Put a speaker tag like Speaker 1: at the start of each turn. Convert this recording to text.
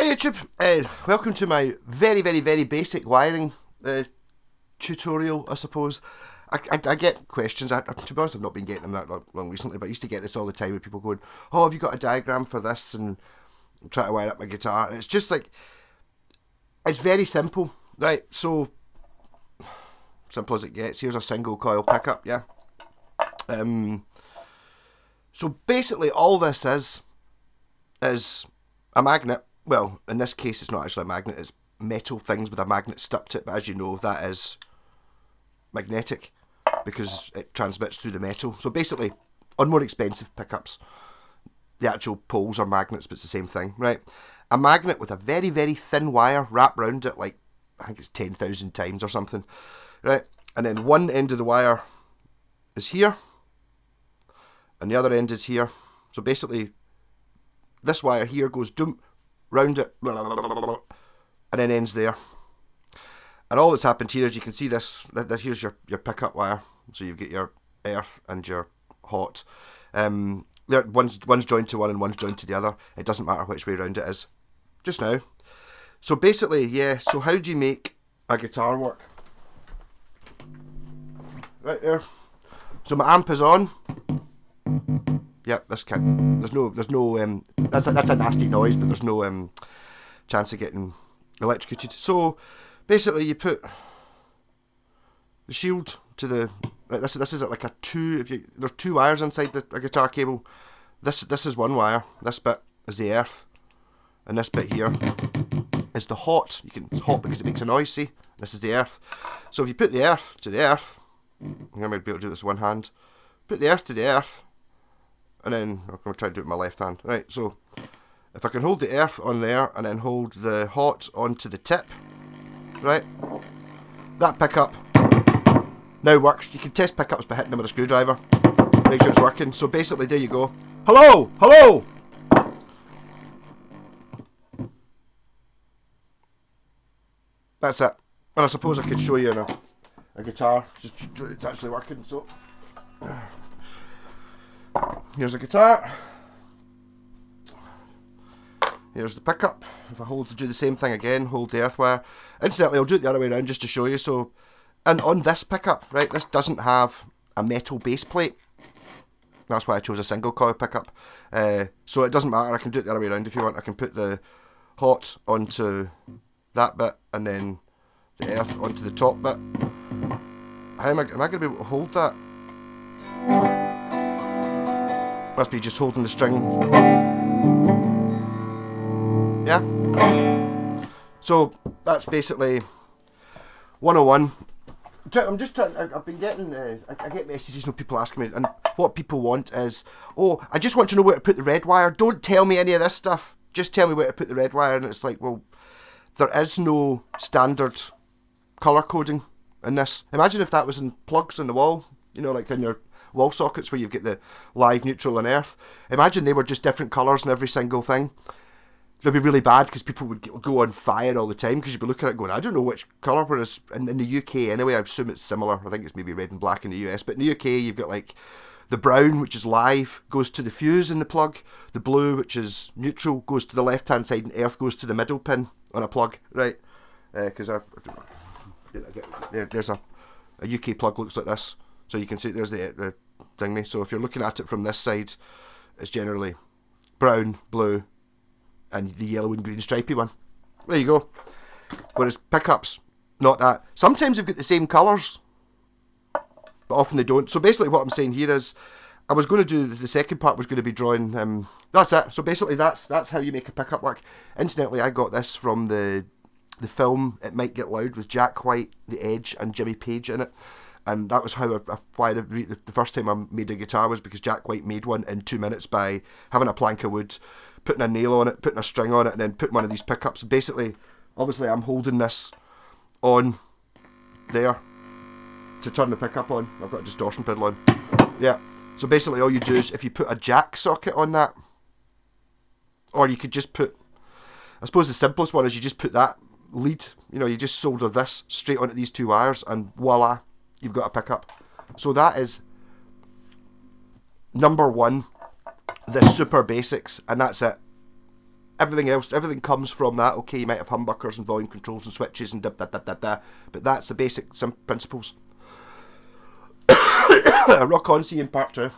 Speaker 1: YouTube, welcome to my very basic wiring tutorial, I suppose. I get questions, to be honest I've not been getting them that long recently, but I used to get this all the time with people going, oh, have you got a diagram for this, and try to wire up my guitar, and it's just like, it's very simple, right? So, simple as it gets. Here's a single coil pickup, yeah. So basically all this is a magnet. Well, in this case it's not actually a magnet, it's metal things with a magnet stuck to it, but as you know, that is magnetic because it transmits through the metal. So basically, on more expensive pickups, the actual poles are magnets, but it's the same thing, right? A magnet with a very thin wire wrapped around it, like, I think it's 10,000 times or something, right? And then one end of the wire is here, and the other end is here. So basically, this wire here goes round it, and then ends there. And all that's happened here is you can see this here's your pickup wire. So you've got your earth and your hot. One's joined to one and one's joined to the other. It doesn't matter which way around it is. Just now. So basically, yeah, so how do you make a guitar work? Right there. So my amp is on. Yep, this can't. There's no. That's a nasty noise, but there's no chance of getting electrocuted. So basically, you put the shield to the. Right, this is like a two. There's two wires inside a guitar cable. This is one wire. This bit is the earth, and this bit here is the hot. It's hot because it makes a noise. See, this is the earth. So if you put the earth to the earth, I'm gonna be able to do this with one hand. Put the earth to the earth. And then I'm going to try to do it with my left hand. Right, so if I can hold the earth on there and then hold the hot onto the tip, right, that pickup now works. You can test pickups by hitting them with a screwdriver, make sure it's working. So basically, there you go. Hello! Hello! That's it. And I suppose I could show you a guitar. It's actually working, so... Here's a guitar. Here's the pickup. If I do the same thing again, hold the earth wire. Incidentally, I'll do it the other way around just to show you. So, and on this pickup, right, this doesn't have a metal base plate. That's why I chose a single coil pickup. So it doesn't matter. I can do it the other way around if you want. I can put the hot onto that bit and then the earth onto the top bit. How am I going to be able to hold that? Must be just holding the string. Yeah. So that's basically 101. I'm just trying. I've been getting. I get messages from people asking me, and what people want is, oh, I just want to know where to put the red wire. Don't tell me any of this stuff. Just tell me where to put the red wire. And it's like, well, there is no standard color coding in this. Imagine if that was in plugs on the wall. You know, like in your wall sockets where you've got the live, neutral and earth. Imagine they were just different colours in every single thing. It'd be really bad because people would go on fire all the time because you'd be looking at it going, I don't know which colour, whereas in the UK anyway, I assume it's similar. I think it's maybe red and black in the US, but in the UK you've got like the brown, which is live, goes to the fuse in the plug. The blue, which is neutral, goes to the left hand side, and earth goes to the middle pin on a plug, right? Because there's a UK plug looks like this. So you can see there's the thingy. So if you're looking at it from this side, it's generally brown, blue, and the yellow and green stripy one. There you go. Whereas pickups, not that. Sometimes they've got the same colours, but often they don't. So basically what I'm saying here is, I was going to do, the second part was going to be drawing, that's it. So basically that's how you make a pickup work. Incidentally, I got this from the film It Might Get Loud with Jack White, The Edge, and Jimmy Page in it. And that was why the first time I made a guitar was because Jack White made one in 2 minutes by having a plank of wood, putting a nail on it, putting a string on it, and then putting one of these pickups. Basically, obviously I'm holding this on there to turn the pickup on. I've got a distortion pedal on. Yeah. So basically all you do is if you put a jack socket on that, or you could just put, I suppose the simplest one is you just put that lead, you just solder this straight onto these two wires and voila, you've got a pickup. So that is number one, the super basics, and that's it. everything else, everything comes from that. Okay, you might have humbuckers and volume controls and switches and da, but that's the basic principles. Rock on, see you in part 2.